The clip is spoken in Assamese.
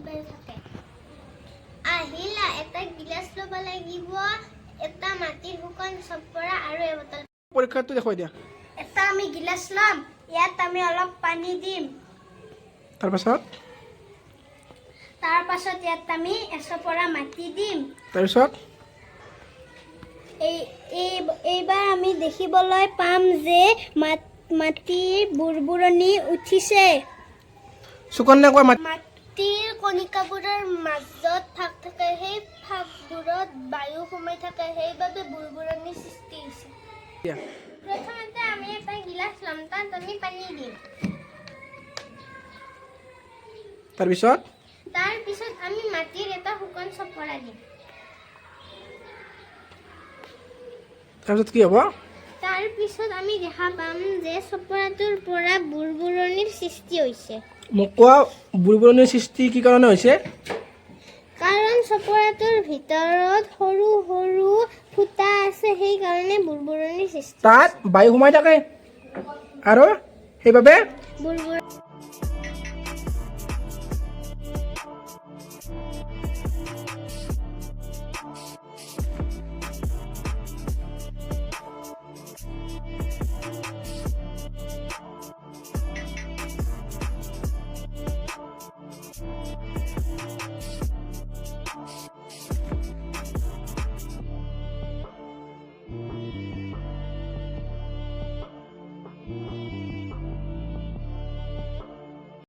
কৰি থাকে আহিলা এটা গিলাস ল'ব লাগিব এটা মাটিৰ শুকান চপৰা আৰু এবটল পৰীক্ষাটো দেখুৱাই দিয়া এটা আমি গিলাস ল'ম ইয়াত আমি অলপ পানী দিম তাৰ পাছত ইয়াত আমি এচপৰা মাটি দিম তাৰ পিছত এইবাৰ আমি দেখিবলৈ পাম যে মাটিৰ বুৰবুৰণি উঠিছে সুকন্যা কোৱা মাটিৰ কণিকাবোৰৰ মাজত ফাঁক থাকে সেই ফাঁকবোৰত বায়ু সোমাই থাকে সেইবাবে বুৰবুৰণিৰ সৃষ্টি হৈছে প্ৰথমতে আমি এটা গিলাস ল'ম তাত আমি পানী দিম তাৰ পিছত আমি মাটিৰ এটা শুকান চপৰা দিম তাৰপিছত কি হ'ব তাৰ পিছত আমি দেখা পাম যে চপৰাটোৰ পৰা বুৰবুৰণিৰ সৃষ্টি হৈছে মোক কোৱা বুৰবুৰণিৰ সৃষ্টি কি কাৰণে হৈছে কাৰণ চপৰাটোৰ ভিতৰত সৰু সৰু ফুটা আছে সেই কাৰণে বুৰবুৰণিৰ সৃষ্টি তাত বায়ু সোমাই থাকে আৰু সেইবাবে বুৰবুৰণি